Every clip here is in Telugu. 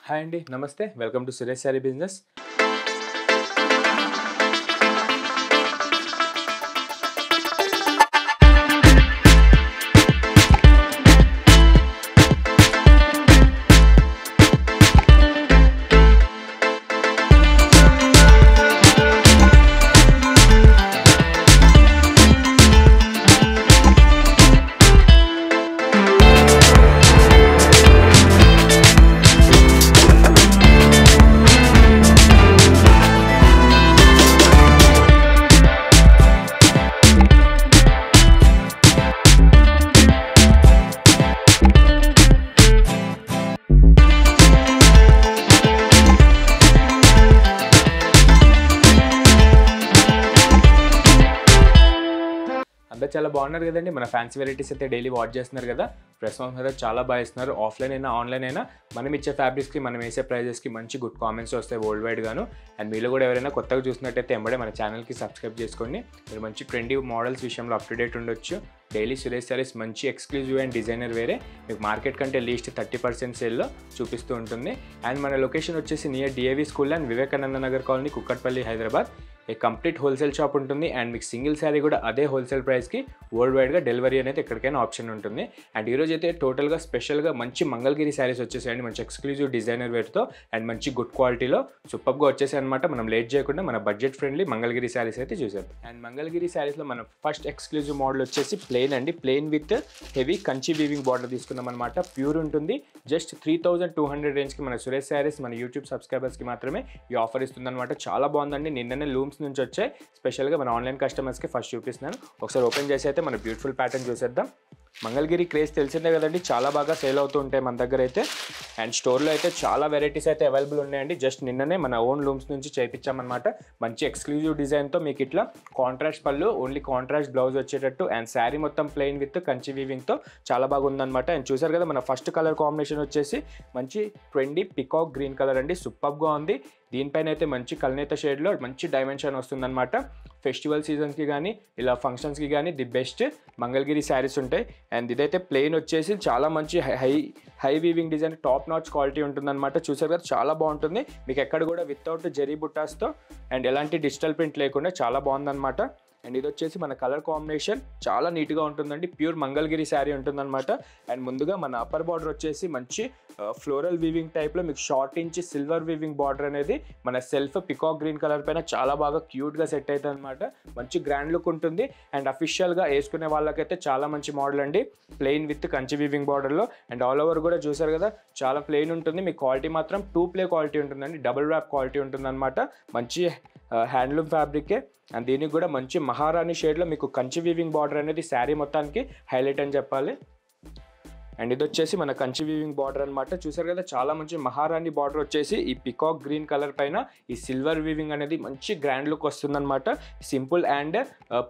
హాయ్ అండి, నమస్తే. Welcome to Suresh sari business. అందరూ చాలా బాగున్నారు కదండి. మన ఫ్యాన్సీ వెరైటీస్ అయితే డైలీ వాచ్ చేస్తున్నారు కదా. రెస్పాన్స్ అయితే చాలా బాగా ఇస్తున్నారు. ఆఫ్లైన్ అయినా ఆన్లైన్ అయినా మనం ఇచ్చే ఫ్యాబ్రిక్స్కి మనం వేసే ప్రైజెస్కి మంచి గుడ్ కామెంట్స్ వస్తాయి వరల్డ్ వైడ్ గాను. అండ్ మీలో కూడా ఎవరైనా కొత్తగా చూసినట్టయితే ఎంబడే మన ఛానల్కి సబ్స్క్రైబ్ చేసుకోండి. మీరు మంచి ట్రెండీ మోడల్స్ విషయంలో అప్ టు డేట్ ఉండొచ్చు. డైలీ సురేష్ శారీస్ మంచి ఎక్స్క్లూజివ్ అండ్ డిజైనర్ వేరే మీకు మార్కెట్ కంటే లీస్ట్ 30% సేల్లో చూపిస్తూ ఉంటుంది. అండ్ మన లొకేషన్ వచ్చేసి near DAV school and Vivekananda Nagar colony, Kukatpally, Hyderabad. A complete wholesale shop ఉంటుంది. అండ్ మీకు సింగిల్ శారీ కూడా అదే హోల్సేల్ ప్రైస్కి వరల్డ్ వైడ్గా డెలివరీ అనేది ఎక్కడికైనా ఆప్షన్ ఉంటుంది. అండ్ ఈరోజు అయితే టోటల్గా స్పెషల్గా మంచి మంగళగిరి శారీస్ వచ్చేసాయండి. మంచి ఎక్స్క్లూజివ్ డిజైనర్ వేర్తో అండ్ మంచి గుడ్ క్వాలిటీలో సూపర్గా వచ్చేసాయి అనమాట. మనం లేట్ చేయకుండా మన బడ్జెట్ ఫ్రెండ్లీ మంగళగిరి శారీస్ అయితే చూసాం. అండ్ మంగళగిరి శారీస్లో మనం ఫస్ట్ ఎక్స్క్లూజివ్ మోడల్ వచ్చేసి ప్లెయిన్ అండి. Plain with heavy Kanchi weaving border తీసుకున్నాం అనమాట. ప్యూర్ ఉంటుంది. జస్ట్ 3200 రేంజ్కి మన సురేష్ శారీస్ మన యూట్యూబ్ సబ్స్క్రైబర్స్కి మాత్రమే ఈ ఆఫర్ ఇస్తుంది అనమాట. చాలా బాగుందండి. నిన్ననే లూమ్స్ నుంచి వచ్చాయి. స్పెషల్గా మన ఆన్లైన్ కస్టమర్స్కి ఫస్ట్ చూపిస్తున్నాను. ఒకసారి ఓపెన్ చేసి అయితే మన బ్యూటిఫుల్ ప్యాటర్న్ చూసేద్దాం. మంగళగిరి క్రేజ్ తెలిసిందే కదండి, చాలా బాగా సేల్ అవుతూ ఉంటాయి మన దగ్గర అయితే. అండ్ స్టోర్లో అయితే చాలా వెరైటీస్ అయితే అవైలబుల్ ఉన్నాయండి. జస్ట్ నిన్ననే మన ఓన్ లూమ్స్ నుంచి చేయించామన్నమాట. మంచి ఎక్స్క్లూజివ్ డిజైన్తో మీకు ఇట్లా కాంట్రాస్ట్ పళ్ళు, ఓన్లీ కాంట్రాస్ట్ బ్లౌజ్ వచ్చేటట్టు అండ్ శారీ మొత్తం ప్లెయిన్ విత్ కంచి వీవింగ్తో చాలా బాగా ఉందన్నమాట. అండ్ చూసారు కదా, మన ఫస్ట్ కలర్ కాంబినేషన్ వచ్చేసి మంచి ట్రెండీ పికాక్ గ్రీన్ కలర్ అండి. సూపర్గా ఉంది. దీనిపైన అయితే మంచి కల్నేత షేడ్లో మంచి డైమెన్షన్ వస్తుందన్నమాట. ఫెస్టివల్ సీజన్స్కి కానీ ఇలా ఫంక్షన్స్కి కానీ ది బెస్ట్ మంగళగిరి శారీస్ ఉంటాయి. అండ్ ఇదైతే ప్లెయిన్ వచ్చేసి చాలా మంచి high weaving design, top notch quality ఉంటుందన్నమాట. చూసారు కదా, చాలా బాగుంటుంది. మీకు ఎక్కడ కూడా వితౌట్ జరీ బుట్టాస్తో అండ్ ఎలాంటి డిజిటల్ ప్రింట్ లేకుండా చాలా బాగుందన్నమాట. అండ్ ఇది వచ్చేసి మన కలర్ కాంబినేషన్ చాలా నీట్గా ఉంటుందండి. ప్యూర్ మంగళగిరి శారీ ఉంటుందన్నమాట. అండ్ ముందుగా మన అప్పర్ బార్డర్ వచ్చేసి మంచి ఫ్లోరల్ వీవింగ్ టైప్లో మీకు short inch silver weaving border అనేది మన సెల్ఫ్ పికాక్ గ్రీన్ కలర్ పైన చాలా బాగా క్యూట్గా సెట్ అవుతుంది అనమాట. మంచి గ్రాండ్ లుక్ ఉంటుంది. అండ్ అఫీషియల్గా వేసుకునే వాళ్ళకైతే చాలా మంచి మోడల్ అండి. ప్లెయిన్ విత్ కంచి వీవింగ్ బార్డర్లో అండ్ ఆల్ ఓవర్ కూడా చూసారు కదా, చాలా ప్లెయిన్ ఉంటుంది. మీ క్వాలిటీ మాత్రం 2 ప్లే క్వాలిటీ ఉంటుందండి. డబుల్ ర్యాప్ క్వాలిటీ ఉంటుందన్నమాట. మంచి హ్యాండ్లూమ్ ఫ్యాబ్రికే. అండ్ దీనికి కూడా మంచి మహారాణి షేడ్లో మీకు కంచి వీవింగ్ బార్డర్ అనేది శారీ మొత్తానికి హైలైట్ అని చెప్పాలి. అండ్ ఇది వచ్చేసి మన కంచి వీవింగ్ బార్డర్ అనమాట. చూసారు కదా, చాలా మంచి మహారాణి బార్డర్ వచ్చేసి ఈ పికాక్ గ్రీన్ కలర్ పైన ఈ సిల్వర్ వీవింగ్ అనేది మంచి గ్రాండ్ లుక్ వస్తుందన్నమాట. సింపుల్ అండ్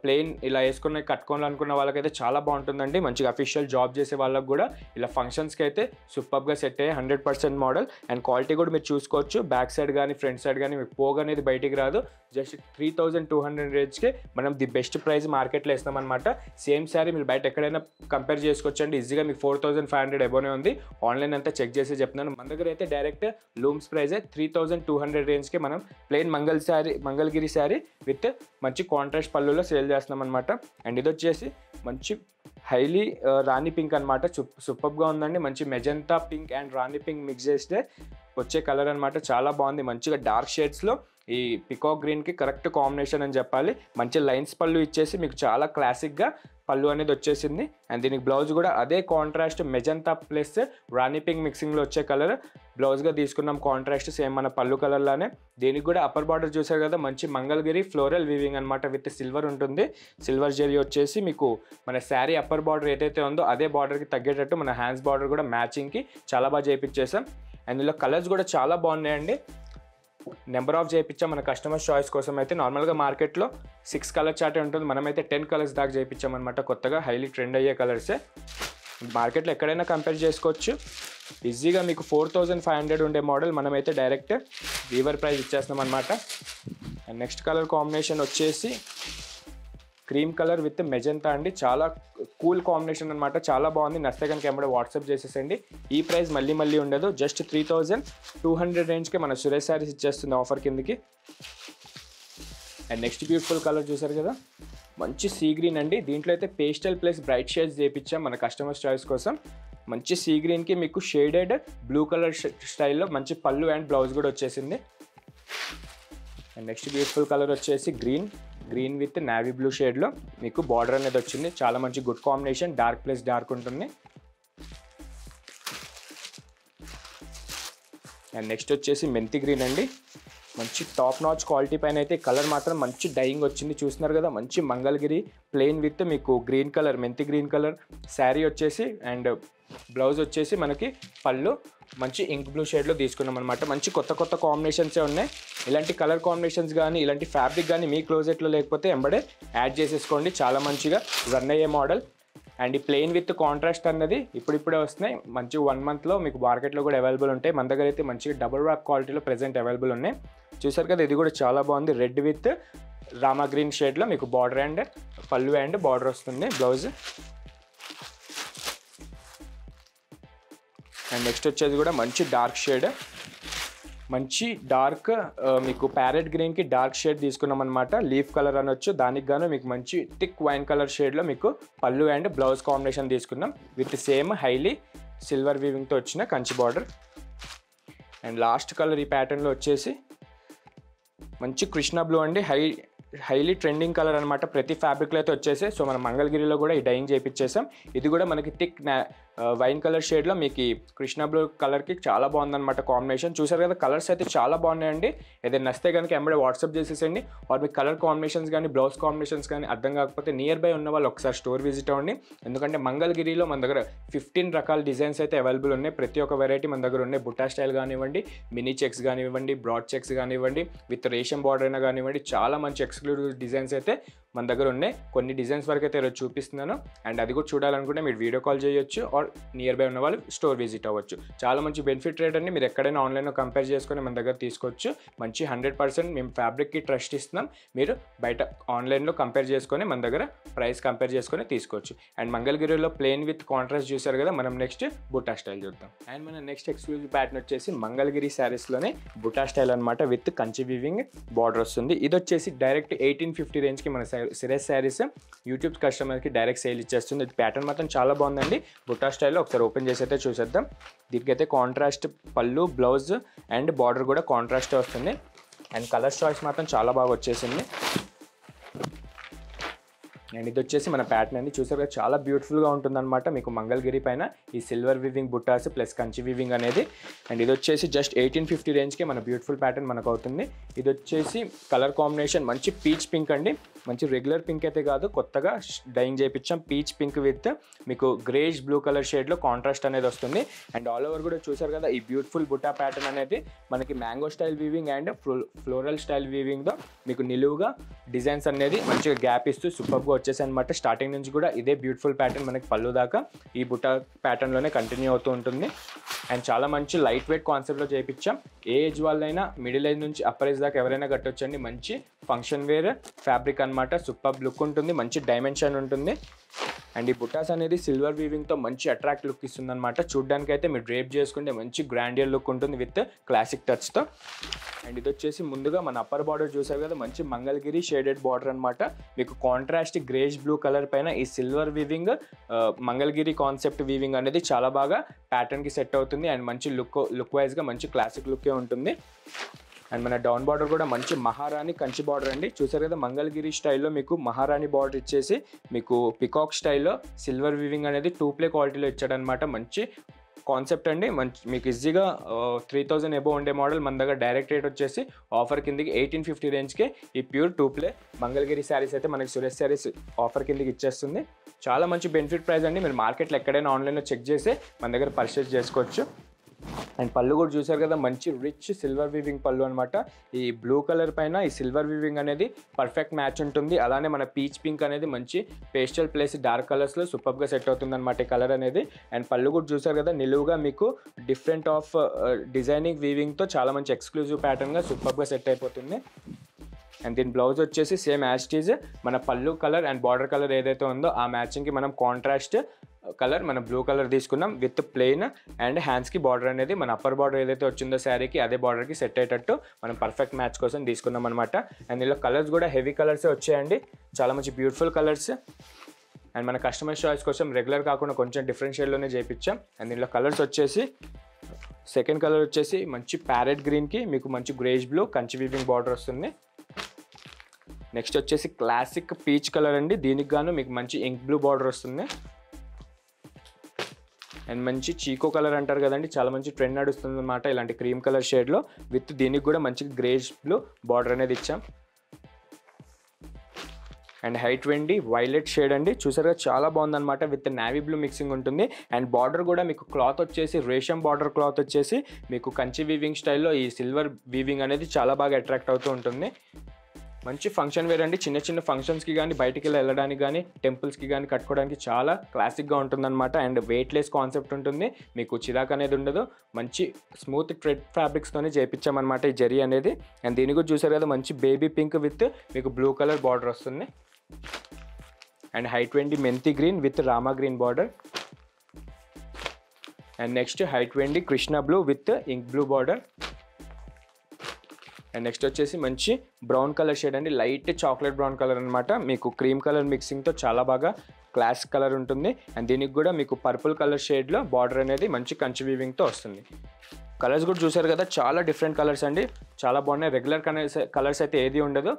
ప్లెయిన్ ఇలా వేసుకుని కట్టుకోవాలనుకున్న వాళ్ళకైతే చాలా బాగుంటుందండి. మంచిగా అఫీషియల్ జాబ్ చేసే వాళ్ళకి కూడా ఇలా ఫంక్షన్స్కి అయితే సూపర్గా సెట్ అయ్యే 100% మోడల్. అండ్ క్వాలిటీ కూడా మీరు చూసుకోవచ్చు. బ్యాక్ సైడ్ కానీ ఫ్రంట్ సైడ్ కానీ మీకు పోగు అనేది బయటికి రాదు. జస్ట్ 3200 రేంజ్కే మనం ది బెస్ట్ ప్రైస్ మార్కెట్లో ఇస్తాం అనమాట. సేమ్ శారీ మీరు బయట ఎక్కడైనా కంపేర్ చేసుకోవచ్చండి. ఈజీగా మీకు 4500 ఎబోనే ఉంది. ఆన్లైన్ అంతా చెక్ చేసి చెప్తున్నాను. మన దగ్గర అయితే డైరెక్ట్ లూమ్స్ ప్రైజే 3200 రేంజ్కి మనం ప్లెయిన్ మంగళగిరి శారీ విత్ మంచి కాంట్రాస్ట్ పళ్ళులో సేల్ చేస్తున్నాం అనమాట. అండ్ ఇది వచ్చేసి మంచి హైలీ రాణి పింక్ అనమాట. సూపర్గా ఉందండి. మంచి magenta pink and Rani pink mix చేస్తే వచ్చే కలర్ అనమాట. చాలా బాగుంది. మంచిగా డార్క్ షేడ్స్లో ఈ పికాక్ గ్రీన్కి కరెక్ట్ కాంబినేషన్ అని చెప్పాలి. మంచి లైన్స్ పళ్ళు ఇచ్చేసి మీకు చాలా క్లాసిక్గా పళ్ళు అనేది వచ్చేసింది. అండ్ దీనికి బ్లౌజ్ కూడా అదే కాంట్రాస్ట్ మెజంతా ప్లస్ రాణి పింక్ మిక్సింగ్లో వచ్చే కలర్ బ్లౌజ్గా తీసుకున్నాం. కాంట్రాస్ట్ సేమ్ మన పళ్ళు కలర్లానే. దీనికి కూడా అప్పర్ బార్డర్ చూసారు కదా, మంచి మంగళగిరి ఫ్లోరల్ వీవింగ్ అనమాట. విత్ సిల్వర్ ఉంటుంది. సిల్వర్ జరీ వచ్చేసి మీకు మన శారీ అప్పర్ బార్డర్ ఏదైతే ఉందో అదే బార్డర్కి తగ్గేటట్టు మన హ్యాండ్స్ బార్డర్ కూడా మ్యాచింగ్కి చాలా బాగా చేయించేసాం. అండ్ ఇందులో కలర్స్ కూడా చాలా బాగున్నాయండి. నెంబర్ ఆఫ్ చేయించాం మన కస్టమర్స్ చాయిస్ కోసం. అయితే నార్మల్గా మార్కెట్లో 6 కలర్ చార్టే ఉంటుంది. మనమైతే 10 కలర్స్ దాకా చేయించామన్నమాట. కొత్తగా హైలీ ట్రెండ్ అయ్యే కలర్సే. మార్కెట్లో ఎక్కడైనా కంపేర్ చేసుకోవచ్చు. ఈజీగా మీకు 4500 ఉండే మోడల్ మనమైతే డైరెక్ట్ వీవర్ ప్రైస్ ఇచ్చేస్తున్నాం అనమాట. అండ్ నెక్స్ట్ కలర్ కాంబినేషన్ వచ్చేసి క్రీమ్ కలర్ విత్ మెజంతా అండి. చాలా కూల్ కాంబినేషన్ అనమాట, చాలా బాగుంది. నచ్చితే కనుక ఎంబడే వాట్సాప్ చేసేసండి. ఈ ప్రైస్ మళ్ళీ ఉండదు, జస్ట్ 3200 రేంజ్కే మన సురేష్ శారీస్ ఇచ్చేస్తుంది ఆఫర్ కిందకి. అండ్ నెక్స్ట్ బ్యూటిఫుల్ కలర్ చూసారు కదా, మంచి సీ గ్రీన్ అండి. దీంట్లో అయితే పేస్టల్ ప్లస్ బ్రైట్ షేడ్స్ చేయించాం మన కస్టమర్స్ చాయిస్ కోసం. మంచి సీ గ్రీన్కి మీకు షేడెడ్ బ్లూ కలర్ స్టైల్లో మంచి పళ్ళు అండ్ బ్లౌజ్ కూడా వచ్చేసింది. అండ్ నెక్స్ట్ బ్యూటిఫుల్ కలర్ వచ్చేసి గ్రీన్ విత్ నావీ బ్లూ షేడ్లో మీకు బార్డర్ అనేది వచ్చింది. చాలా మంచి good combination, dark plus dark ఉంటుంది. అండ్ నెక్స్ట్ వచ్చేసి మెంతి గ్రీన్ అండి. మంచి టాప్ నాచ్ క్వాలిటీ పైన అయితే కలర్ మాత్రం మంచి డైయింగ్ వచ్చింది. చూస్తున్నారు కదా, మంచి మంగళగిరి ప్లెయిన్ విత్ మీకు గ్రీన్ కలర్, మెంతి గ్రీన్ కలర్ శారీ వచ్చేసి అండ్ బ్లౌజ్ వచ్చేసి మనకి పళ్ళు మంచి ఇంక్ బ్లూ షేడ్లో తీసుకున్నాం అనమాట. మంచి కొత్త కాంబినేషన్సే ఉన్నాయి. ఇలాంటి కలర్ కాంబినేషన్స్ కానీ ఇలాంటి ఫ్యాబ్రిక్ కానీ మీ క్లోజెట్లో లేకపోతే ఎంబడే యాడ్ చేసేసుకోండి. చాలా మంచిగా రన్ అయ్యే మోడల్. అండ్ ఈ ప్లెయిన్ విత్ కాంట్రాస్ట్ అన్నది ఇప్పుడిప్పుడే వస్తున్నాయి. మంచి 1 monthలో మీకు మార్కెట్లో కూడా అవైలబుల్ ఉంటాయి. మన దగ్గర అయితే మంచిగా డబుల్ ర్యాప్ క్వాలిటీలో ప్రెజెంట్ అవైలబుల్ ఉన్నాయి. చూసారు కదా, ఇది కూడా చాలా బాగుంది. రెడ్ విత్ రామా గ్రీన్ షేడ్లో మీకు బార్డర్ అండ్ పళ్ళు అండ్ బార్డర్ వస్తుంది, బ్లౌజ్. అండ్ నెక్స్ట్ వచ్చేది కూడా మంచి డార్క్ షేడ్, మంచి డార్క్ మీకు ప్యారెట్ గ్రీన్కి డార్క్ షేడ్ తీసుకున్నాం అనమాట. లీఫ్ కలర్ అనొచ్చు. దానికి గాను మీకు మంచి థిక్ వైన్ కలర్ షేడ్లో మీకు పళ్ళు అండ్ బ్లౌజ్ కాంబినేషన్ తీసుకున్నాం విత్ సేమ్ హైలీ సిల్వర్ వీవింగ్తో వచ్చిన Kanchi border. And last colour ఈ ప్యాటర్న్లో వచ్చేసి మంచి కృష్ణ బ్లూ అండి. హైలీ ట్రెండింగ్ కలర్ అనమాట. ప్రతి ఫ్యాబ్రిక్లో అయితే వచ్చేసి సో మన మంగళగిరిలో కూడా ఈ డైయింగ్ చేయించేసాం. ఇది కూడా మనకి థిక్ వైన్ కలర్ షేడ్లో మీకు ఈ కృష్ణ బ్లూ కలర్కి చాలా బాగుందన్నమాట కాంబినేషన్. చూసారు కదా, కలర్స్ అయితే చాలా బాగున్నాయండి. ఏదైనా నచ్చితే కనుక ఎంబడే వాట్సాప్ చేసేసండి. ఆర్ మీకు కలర్ కాంబినేషన్స్ కానీ బ్లౌజ్ కాంబినేషన్స్ కానీ అర్థం కాకపోతే నియర్ బై ఉన్న వాళ్ళు ఒకసారి స్టోర్ విజిట్ అవ్వండి. ఎందుకంటే మంగళగిరిలో మన దగ్గర 15 రకాల డిజైన్స్ అయితే అవైలబుల్ ఉన్నాయి. ప్రతి ఒక్క వెరైటీ మన దగ్గర ఉన్నాయి. బుట్టా స్టైల్ కానివ్వండి, మినీ చెక్స్ కానివ్వండి, బ్రాడ్ చెక్స్ కానివ్వండి, విత్ రేషం బార్డర్ అయినా కానివ్వండి, చాలా మంచి ఎక్స్క్లూజివ్ డిజైన్స్ అయితే మన దగ్గర ఉన్నాయి. కొన్ని డిజైన్స్ వరకు అయితే ఈరోజు చూపిస్తున్నాను. అండ్ అది కూడా చూడాలనుకుంటే మీరు వీడియో కాల్ చేయొచ్చు ఆర్ నియర్ బై ఉన్న వాళ్ళు స్టోర్ విజిట్ అవ్వచ్చు. చాలా మంచి బెనిఫిట్ రేట్ అండి. మీరు ఎక్కడైనా ఆన్లైన్లో కంపేర్ చేసుకొని మన దగ్గర తీసుకోవచ్చు. మంచి 100% మేము ఫ్యాబ్రిక్కి ట్రస్ట్ ఇస్తున్నాం. మీరు బయట ఆన్లైన్లో కంపేర్ చేసుకొని మన దగ్గర ప్రైస్ కంపేర్ చేసుకొని తీసుకోవచ్చు. అండ్ మంగళగిరిలో ప్లెయిన్ విత్ కాంట్రాస్ట్ చూసారు కదా, మనం నెక్స్ట్ బుట్టా స్టైల్ చూద్దాం. అండ్ మన నెక్స్ట్ ఎక్స్క్లూజివ్ ప్యాటర్న్ వచ్చేసి మంగళగిరి శారీస్లోనే బుట్టా స్టైల్ అనమాట విత్ కంచి వీవింగ్ బార్డర్ వస్తుంది. ఇది వచ్చేసి డైరెక్ట్ 1850 రేంజ్కి మన సురేష్ శారీస్ యూట్యూబ్ కస్టమర్కి డైరెక్ట్ సేల్ ఇచ్చేస్తుంది. ఇది ప్యాటర్న్ మాత్రం చాలా బాగుందండి. బుట్టా స్టైల్లో ఒకసారి ఓపెన్ చేసి అయితే చూసేద్దాం. దీనికైతే కాంట్రాస్ట్ పళ్ళు, బ్లౌజ్ అండ్ బార్డర్ కూడా కాంట్రాస్టే వస్తుంది. అండ్ కలర్ చాయిస్ మాత్రం చాలా బాగా వచ్చేసింది. అండ్ ఇది వచ్చేసి మన ప్యాటర్న్ అండి. చూసారు కదా, చాలా బ్యూటిఫుల్గా ఉంటుందన్నమాట. మీకు మంగళగిరి పైన ఈ సిల్వర్ వివింగ్ బుట్టాస్ ప్లస్ కంచి వివింగ్ అనేది. అండ్ ఇది వచ్చేసి జస్ట్ 1850 రేంజ్కి మన బ్యూటిఫుల్ ప్యాటర్న్ మనకు అవుతుంది. ఇది వచ్చేసి కలర్ కాంబినేషన్ మంచి పీచ్ పింక్ అండి. మంచి రెగ్యులర్ పింక్ అయితే కాదు, కొత్తగా డైయింగ్ చేయించాం. పీచ్ పింక్ విత్ మీకు గ్రేష్ బ్లూ కలర్ షేడ్లో కాంట్రాస్ట్ అనేది వస్తుంది. అండ్ ఆల్ ఓవర్ కూడా చూసారు కదా, ఈ బ్యూటిఫుల్ బుట్టా ప్యాటర్న్ అనేది మనకి mango style weaving and floral style వీవింగ్తో మీకు నిలువుగా డిజైన్స్ అనేది మంచిగా గ్యాప్ ఇస్తూ సూపర్గా వచ్చేసి అనమాట. స్టార్టింగ్ నుంచి కూడా ఇదే బ్యూటిఫుల్ ప్యాటర్న్ మనకి పళ్ళు దాకా ఈ బుట్టా ప్యాటర్న్లోనే కంటిన్యూ అవుతూ ఉంటుంది. అండ్ చాలా మంచి లైట్ వెయిట్ కాన్సెప్ట్లో చేయించాం. ఏ ఏజ్ వాళ్ళైనా మిడిల్ ఏజ్ నుంచి అప్పర్ ఏజ్ దాకా ఎవరైనా కట్టొచ్చండి. మంచి ఫంక్షన్ వేర్ ఫ్యాబ్రిక్ అనమాట. సూపర్ లుక్ ఉంటుంది, మంచి డైమెన్షన్ ఉంటుంది. అండ్ ఈ బుట్టాస్ అనేది సిల్వర్ వీవింగ్తో మంచి అట్రాక్ట్ లుక్ ఇస్తుంది అనమాట. చూడ్డానికి అయితే మీరు డ్రేప్ చేసుకుంటే మంచి గ్రాండియర్ లుక్ ఉంటుంది విత్ క్లాసిక్ టచ్తో. అండ్ ఇది వచ్చేసి ముందుగా మన అప్పర్ బార్డర్ చూసారు కదా, మంచి మంగళగిరి షేడెడ్ బార్డర్ అనమాట. మీకు కాంట్రాస్ట్ గ్రేష్ బ్లూ కలర్ పైన ఈ silver weaving Mangalagiri concept weaving అనేది చాలా బాగా ప్యాటర్న్కి సెట్ అవుతుంది. అండ్ మంచి లుక్ వైజ్గా మంచి క్లాసిక్ లుక్కే ఉంటుంది. అండ్ మన డౌన్ బార్డర్ కూడా మంచి మహారాణి కంచి బార్డర్ అండి. చూసారు కదా, మంగళగిరి స్టైల్లో మీకు మహారాణి బార్డర్ ఇచ్చేసి మీకు పికాక్ స్టైల్లో సిల్వర్ వీవింగ్ అనేది 2 ప్లే క్వాలిటీలో ఇచ్చాడనమాట. మంచి కాన్సెప్ట్ అండి. మంచి మీకు ఈజీగా 3000 ఎబో ఉండే మోడల్ మన దగ్గర డైరెక్ట్ రేట్ వచ్చేసి ఆఫర్ కిందకి 1850 రేంజ్కే ఈ ప్యూర్ 2 ప్లే మంగళగిరి శారీస్ అయితే మనకి సురేష్ శారీస్ ఆఫర్ కిందకి ఇచ్చేస్తుంది. చాలా మంచి బెనిఫిట్ ప్రైస్ అండి. మీరు మార్కెట్లో ఎక్కడైనా ఆన్లైన్లో చెక్ చేసి మన దగ్గర పర్చేస్ చేసుకోవచ్చు. అండ్ పళ్ళు కూడా చూసారు కదా, మంచి రిచ్ సిల్వర్ వీవింగ్ పళ్ళు అనమాట. ఈ బ్లూ కలర్ పైన ఈ సిల్వర్ వీవింగ్ అనేది పర్ఫెక్ట్ మ్యాచ్ ఉంటుంది. అలానే మన పీచ్ పింక్ అనేది మంచి పేస్టల్ ప్లస్ డార్క్ కలర్స్లో సూపర్గా సెట్ అవుతుంది అనమాట ఈ కలర్ అనేది. అండ్ పళ్ళు కూడా చూసారు కదా, నిలువుగా మీకు డిఫరెంట్ ఆఫ్ డిజైనింగ్ వీవింగ్తో చాలా మంచి ఎక్స్క్లూజివ్ ప్యాటర్న్గా సూపర్గా సెట్ అయిపోతుంది. అండ్ దీని బ్లౌజ్ వచ్చేసి సేమ్ యాజ్ ఇట్ ఈజ్ మన పళ్ళు కలర్ అండ్ బార్డర్ కలర్ ఏదైతే ఉందో ఆ మ్యాచింగ్కి మనం కాంట్రాస్ట్ కలర్ మనం బ్లూ కలర్ తీసుకున్నాం విత్ ప్లెయిన్ అండ్ హ్యాండ్స్కి బార్డర్ అనేది మన అప్పర్ బార్డర్ ఏదైతే వచ్చిందో శారీకి అదే బార్డర్కి సెట్ అయ్యేటట్టు మనం పర్ఫెక్ట్ మ్యాచ్ కోసం తీసుకున్నాం అనమాట. అండ్ దీనిలో కలర్స్ కూడా హెవీ కలర్సే వచ్చాయండి, చాలా మంచి బ్యూటిఫుల్ కలర్స్. అండ్ మన కస్టమర్ చాయిస్ కోసం రెగ్యులర్ కాకుండా కొంచెం డిఫరెంట్ షేడ్లోనే చేయించాం. అండ్ దీనిలో కలర్స్ వచ్చేసి సెకండ్ కలర్ వచ్చేసి మంచి ప్యారెట్ గ్రీన్కి మీకు మంచి greyish blue Kanchi weaving border వస్తుంది. నెక్స్ట్ వచ్చేసి క్లాసిక్ పీచ్ కలర్ అండి, దీనికి గాను మీకు మంచి ఇంక్ బ్లూ బార్డర్ వస్తుంది. అండ్ మంచి చీకో కలర్ అంటారు కదండి, చాలా మంచి ట్రెండ్ నడుస్తుంది అనమాట ఇలాంటి క్రీమ్ కలర్ షేడ్లో విత్ దీనికి కూడా మంచి గ్రేష్ బ్లూ బార్డర్ అనేది ఇచ్చాం. అండ్ హైట్ వెండి వైలెట్ షేడ్ అండి, చూసారుగా చాలా బాగుందన్నమాట విత్ నావీ బ్లూ మిక్సింగ్ ఉంటుంది. అండ్ బార్డర్ కూడా మీకు క్లాత్ వచ్చేసి రేషం బార్డర్ క్లాత్ వచ్చేసి మీకు కంచి వీవింగ్ స్టైల్లో ఈ సిల్వర్ వీవింగ్ అనేది చాలా బాగా అట్రాక్ట్ అవుతూ ఉంటుంది. మంచి ఫంక్షన్ వేర్ అండి, చిన్న చిన్న ఫంక్షన్స్కి కానీ బయటికి వెళ్ళడానికి కానీ టెంపుల్స్కి కానీ కట్టుకోవడానికి చాలా క్లాసిక్గా ఉంటుందన్నమాట. అండ్ వెయిట్లెస్ కాన్సెప్ట్ ఉంటుంది, మీకు చిరాక్ అనేది ఉండదు, మంచి స్మూత్ థ్రెడ్ ఫ్యాబ్రిక్స్తోనే చేయించామన్నమాట ఈ జరీ అనేది. అండ్ దీని కూడా చూసారు కదా మంచి బేబీ పింక్ విత్ మీకు బ్లూ కలర్ బార్డర్ వస్తుంది. అండ్ హైట్ వెండి మెంతి green with Rama green border. And next హైట్ వెండి Krishna blue with ink blue border. And next వచ్చేసి మంచి బ్రౌన్ కలర్ షేడ్ అండి, లైట్ చాక్లెట్ బ్రౌన్ కలర్ అనమాట, మీకు క్రీమ్ కలర్ మిక్సింగ్తో చాలా బాగా క్లాస్ కలర్ ఉంటుంది. అండ్ దీనికి కూడా మీకు పర్పుల్ కలర్ షేడ్లో బార్డర్ అనేది మంచి కంచి వీవింగ్తో వస్తుంది. కలర్స్ కూడా చూసారు కదా చాలా డిఫరెంట్ కలర్స్ అండి, చాలా బాగున్నాయి. రెగ్యులర్ కలర్స్ అయితే ఏది ఉండదు,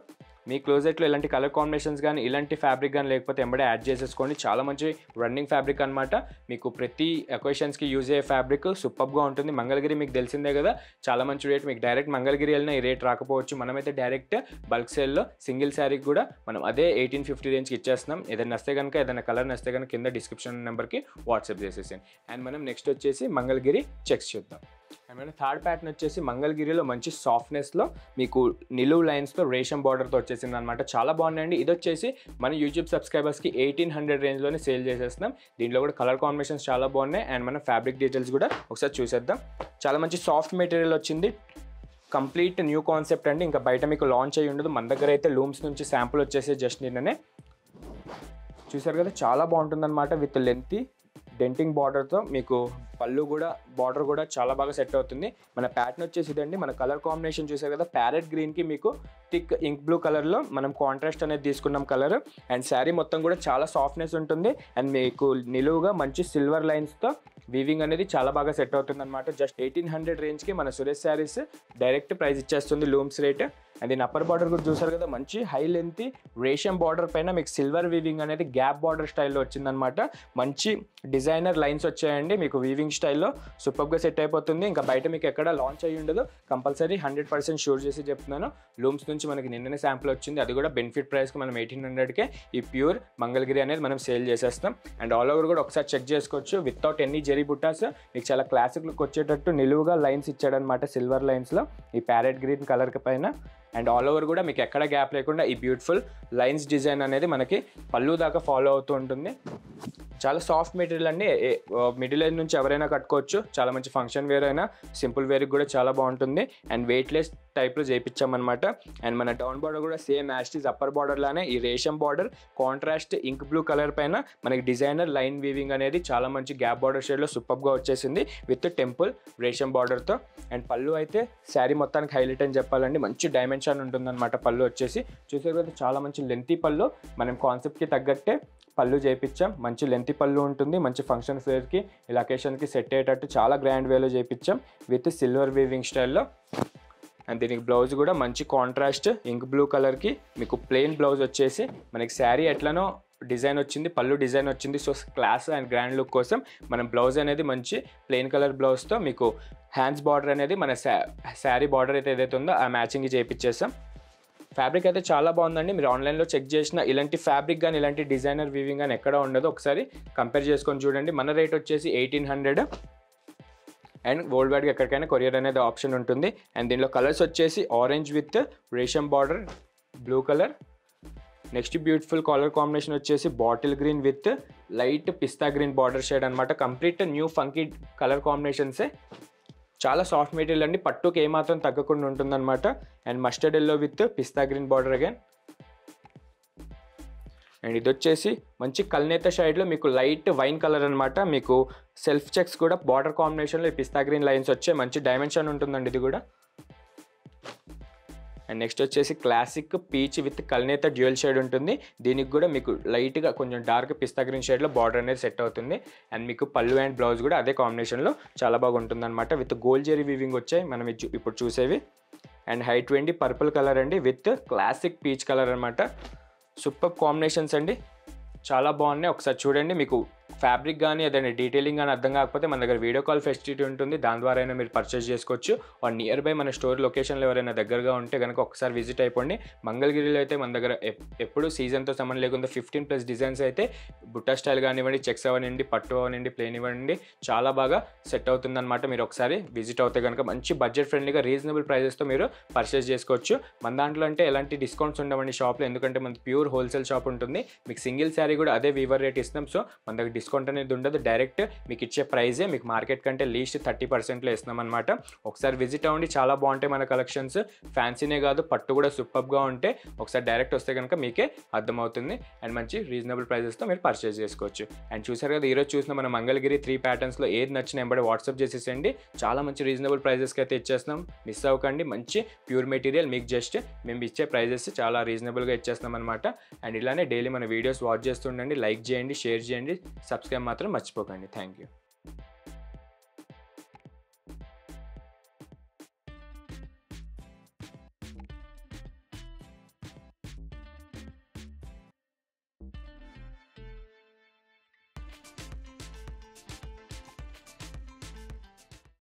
మీ క్లోజెట్లో ఇలాంటి కలర్ కాంబినేషన్స్ కానీ ఇలాంటి ఫ్యాబ్రిక్ కానీ లేకపోతే ఎంబడే యాడ్ చేసేసుకోండి. చాలా మంచి రన్నింగ్ ఫ్యాబ్రిక్ అనమాట, మీకు ప్రతి అకేషన్స్కి యూజ్ అయ్యే ఫ్యాబ్రిక్ సూపర్గా ఉంటుంది. మంగళగిరి మీకు తెలిసిందే కదా, చాలా మంచి రేట్, మీకు డైరెక్ట్ మంగళగిరి వెళ్ళినా ఈ రేట్ రాకపోవచ్చు. మనమైతే డైరెక్ట్ బల్క్ సేల్లో సింగిల్ శారీకి కూడా మనం అదే 1850 రేంజ్కి ఇచ్చేస్తున్నాం. ఏదైనా నస్తే కనుక ఏదైనా కలర్ నస్తే కనుక కింద డిస్క్రిప్షన్ నెంబర్కి వాట్సాప్ చేసేసాను. అండ్ మనం నెక్స్ట్ వచ్చేసి మంగళగిరి చెక్స్ చూద్దాం. అండ్ మన థర్డ్ ప్యాటర్న్ వచ్చేసి మంగళగిరిలో మంచి సాఫ్ట్నెస్లో మీకు నిలువు లైన్స్తో రేషం బార్డర్తో వచ్చేసింది అనమాట, చాలా బాగున్నాయండి. ఇది వచ్చేసి మన యూట్యూబ్ సబ్స్క్రైబర్స్కి 1800 రేంజ్లోనే సేల్ చేసేస్తున్నాం. దీంట్లో కూడా కలర్ కాంబినేషన్స్ చాలా బాగున్నాయి. అండ్ మన ఫ్యాబ్రిక్ డీటెయిల్స్ కూడా ఒకసారి చూసేద్దాం. చాలా మంచి సాఫ్ట్ మెటీరియల్ వచ్చింది, కంప్లీట్ న్యూ కాన్సెప్ట్ అండి, ఇంకా బయట మీకు లాంచ్ అయ్యి ఉండదు. మన దగ్గర అయితే లూమ్స్ నుంచి శాంపుల్ వచ్చేసి జస్ట్ నిన్ననే చూసారు కదా, చాలా బాగుంటుందన్నమాట విత్ లెంతీ డెంటింగ్ బార్డర్తో మీకు పళ్ళు కూడా బార్డర్ కూడా చాలా బాగా సెట్ అవుతుంది. మన ప్యాటర్న్ వచ్చేసి ఇదండి, మన కలర్ కాంబినేషన్ చూసారు కదా, ప్యారెట్ గ్రీన్కి మీకు థిక్ ఇంక్ బ్లూ కలర్లో మనం కాంట్రాస్ట్ అనేది తీసుకున్నాం కలర్. అండ్ శారీ మొత్తం కూడా చాలా సాఫ్ట్నెస్ ఉంటుంది. అండ్ మీకు నిలువుగా మంచి సిల్వర్ లైన్స్తో వీవింగ్ అనేది చాలా బాగా సెట్ అవుతుంది అనమాట. జస్ట్ 1800 రేంజ్కి మన సురేష్ శారీస్ డైరెక్ట్ ప్రైస్ ఇచ్చేస్తుంది లూమ్స్ రేట్. అండ్ దీని అప్పర్ బార్డర్ కూడా చూసారు కదా, మంచి హై లెంత్ రేషం బార్డర్ పైన మీకు సిల్వర్ వీవింగ్ అనేది గ్యాప్ బార్డర్ స్టైల్లో వచ్చిందనమాట. మంచి డిజైనర్ లైన్స్ వచ్చాయండి, మీకు వీవింగ్ స్టైల్లో సూపర్గా సెట్ అయిపోతుంది. ఇంకా బయట మీకు ఎక్కడ లాంచ్ అయ్యి ఉండదు, కంపల్సరీ 100% షూర్ చేసి చెప్తున్నాను. లూమ్స్ నుంచి మనకి నిన్ననే శాంపుల్ వచ్చింది, అది కూడా బెనిఫిట్ ప్రైస్కి మనం 1800కే ఈ ప్యూర్ మంగళగిరి అనేది మనం సేల్ చేసేస్తాం. అండ్ ఆల్ ఓవర్ కూడా ఒకసారి చెక్ చేసుకోవచ్చు, వితౌట్ ఎనీ జెరీ బుట్టాస్ మీకు చాలా క్లాసిక్ లుక్ వచ్చేటట్టు నిలువుగా లైన్స్ ఇచ్చాడనమాట సిల్వర్ లైన్స్లో ఈ ప్యారెట్ గ్రీన్ కలర్ పైన. అండ్ ఆల్ ఓవర్ కూడా మీకు ఎక్కడ గ్యాప్ లేకుండా ఈ బ్యూటిఫుల్ లైన్స్ డిజైన్ అనేది మనకి పళ్ళు దాకా ఫాలో అవుతూ ఉంటుంది. చాలా సాఫ్ట్ మెటీరియల్ అండి, మిడిల్ ఏజ్ నుంచి ఎవరైనా కట్టుకోవచ్చు, చాలా మంచి ఫంక్షన్ వేర్ అయినా సింపుల్ వేర్కి కూడా చాలా బాగుంటుంది. అండ్ వెయిట్లెస్ టైప్లో చేయించామన్నమాట. అండ్ మన డౌన్ బార్డర్ కూడా సేమ్ యాస్టీస్ అప్పర్ బార్డర్ లానే ఈ రేషం border contrast ink blue colour పైన మనకి డిజైనర్ లైన్ వీవింగ్ అనేది చాలా మంచి గ్యాప్ బార్డర్ షేడ్లో సూపర్గా వచ్చేసింది విత్ టెంపుల్ రేషం బార్డర్తో. అండ్ పళ్ళు అయితే శారీ మొత్తానికి హైలైట్ అని చెప్పాలండి, మంచి డైమెన్షన్ ఉంటుందన్నమాట. పళ్ళు వచ్చేసి చూసారు కదా, చాలా మంచి లెంతీ పళ్ళు, మనం కాన్సెప్ట్కి తగ్గట్టే పళ్ళు చేయించాం. మంచి లెంతీ పళ్ళు ఉంటుంది, మంచి ఫంక్షన్ వేర్కి ఇలా అకేషన్కి సెట్ అయ్యేటట్టు చాలా గ్రాండ్ వేలో చేయించాం విత్ సిల్వర్ వీవింగ్ స్టైల్లో. అండ్ దీనికి బ్లౌజ్ కూడా మంచి కాంట్రాస్ట్ ఇంక్ బ్లూ కలర్కి మీకు ప్లెయిన్ బ్లౌజ్ వచ్చేసి మనకి శారీ ఎట్లనో డిజైన్ వచ్చింది, పళ్ళు డిజైన్ వచ్చింది. So class and grand look కోసం మనం బ్లౌజ్ అనేది మంచి ప్లెయిన్ కలర్ బ్లౌజ్తో మీకు హ్యాండ్స్ బార్డర్ అనేది మన శారీ బార్డర్ అయితే ఏదైతే ఉందో ఆ మ్యాచింగ్ చేయించేసాం. ఫ్యాబ్రిక్ అయితే చాలా బాగుందండి, మీరు ఆన్లైన్లో చెక్ చేసిన ఇలాంటి ఫ్యాబ్రిక్ కానీ ఇలాంటి డిజైనర్ వీవింగ్ కానీ ఎక్కడ ఉండదు, ఒకసారి కంపేర్ చేసుకొని చూడండి. మన రేట్ వచ్చేసి 1800 అండ్ వరల్డ్ వైడ్గా ఎక్కడికైనా కొరియర్ అనేది ఆప్షన్ ఉంటుంది. అండ్ దీనిలో కలర్స్ వచ్చేసి ఆరెంజ్ విత్ రేషం border blue colour. Next beautiful colour combination వచ్చేసి bottle green with light pista green border shade అనమాట. కంప్లీట్ న్యూ ఫంకీ కలర్ కాంబినేషన్సే. చాలా సాఫ్ట్ మెటీరియల్ అండి, పట్టుకి ఏమాత్రం తగ్గకుండా ఉంటుందన్నమాట. And mustard yellow with pista green border again. And ఇది వచ్చేసి మంచి కల్నేత షైడ్లో మీకు లైట్ వైన్ కలర్ అనమాట. మీకు సెల్ఫ్ చెక్స్ కూడా బార్డర్ కాంబినేషన్లో పిస్తా గ్రీన్ లైన్స్ వచ్చే మంచి డైమెన్షన్ ఉంటుందండి ఇది కూడా. అండ్ నెక్స్ట్ వచ్చేసి క్లాసిక్ పీచ్ విత్ కల్నేత డ్యూయల్ షేడ్ ఉంటుంది. దీనికి కూడా మీకు లైట్గా కొంచెం డార్క్ పిస్తా గ్రీన్ షేడ్లో బార్డర్ అనేది సెట్ అవుతుంది. అండ్ మీకు పళ్ళు అండ్ బ్లౌజ్ కూడా అదే కాంబినేషన్లో చాలా బాగా ఉంటుంది అనమాట. విత్ గోల్డ్ జెరీ వీవింగ్ వచ్చాయి మనం ఇప్పుడు చూసేవి. అండ్ హై 20 పర్పుల్ కలర్ అండి విత్ క్లాసిక్ పీచ్ కలర్ అనమాట. సూపర్ కాంబినేషన్స్ అండి, చాలా బాగున్నాయి. ఒకసారి చూడండి, మీకు ఫ్యాబ్రిక్ కానీ ఏదైనా డీటెయిలింగ్ కానీ అర్థం కాకపోతే మన దగ్గర వీడియో కాల్ ఫెసిలిటీ ఉంటుంది, దాని ద్వారా అయినా మీరు పర్చేస్ చేసుకోవచ్చు. ఆర్ నియర్ బై మన స్టోర్ లొకేషన్లో ఎవరైనా దగ్గరగా ఉంటే కనుక ఒకసారి విజిట్ అయిపోండి. మంగళగిరిలో అయితే మన దగ్గర ఎప్పుడు సీజన్తో సంబంధం లేకుండా 15+ డిజైన్స్ అయితే బుట్టా స్టైల్ కానివ్వండి, చెక్స్ అవనండి, పట్టు అవనండి, ప్లెయిన్ ఇవ్వండి, చాలా బాగా సెట్ అవుతుందన్నమాట. మీరు ఒకసారి విజిట్ అవుతే కనుక మంచి బడ్జెట్ ఫ్రెండ్లీగా రీజనబుల్ ప్రైజెస్తో మీరు పర్చేస్ చేసుకోవచ్చు. మన దాంట్లో అంటే ఎలాంటి డిస్కౌంట్స్ ఉండవండి షాప్లో, ఎందుకంటే మనది ప్యూర్ హోల్సేల్ షాప్ ఉంటుంది. మీకు సింగిల్ శారీ కూడా అదే వీవర్ రేట్ ఇస్తాం. సో మన దగ్గర డిస్కౌంట్ అనేది ఉండదు, డైరెక్ట్ మీకు ఇచ్చే ప్రైజే మీకు మార్కెట్ కంటే లీస్ట్ 30%లో ఇస్తున్నాం అనమాట. ఒకసారి విజిట్ అవ్వండి, చాలా బాగుంటాయి మన కలెక్షన్స్. ఫ్యాన్సీనే కాదు, పట్టు కూడా సూపర్గా ఉంటే ఒకసారి డైరెక్ట్ వస్తే కనుక మీకే అర్థమవుతుంది. అండ్ మంచి రీజనబుల్ ప్రైజెస్తో మీరు పర్చేస్ చేసుకోవచ్చు. అండ్ చూసారు కదా, ఈరోజు చూసిన మన మంగళగిరి 3 ప్యాటర్న్స్లో ఏది నచ్చిన ఎంబడి వాట్సాప్ చేసేసండి. చాలా మంచి రీజనబుల్ ప్రైజెస్కి అయితే ఇచ్చేస్తున్నాం, మిస్ అవ్వకండి. మంచి ప్యూర్ మెటీరియల్ మీకు జస్ట్ మేము ఇచ్చే ప్రైజెస్ చాలా రీజనబుల్గా ఇచ్చేస్తున్నాం అనమాట. అండ్ ఇలానే డైలీ మన వీడియోస్ వాచ్ చేస్తుండండి, లైక్ చేయండి, షేర్ చేయండి, సబ్స్క్రైబ్ మాత్రం మర్చిపోకండి. Thank you.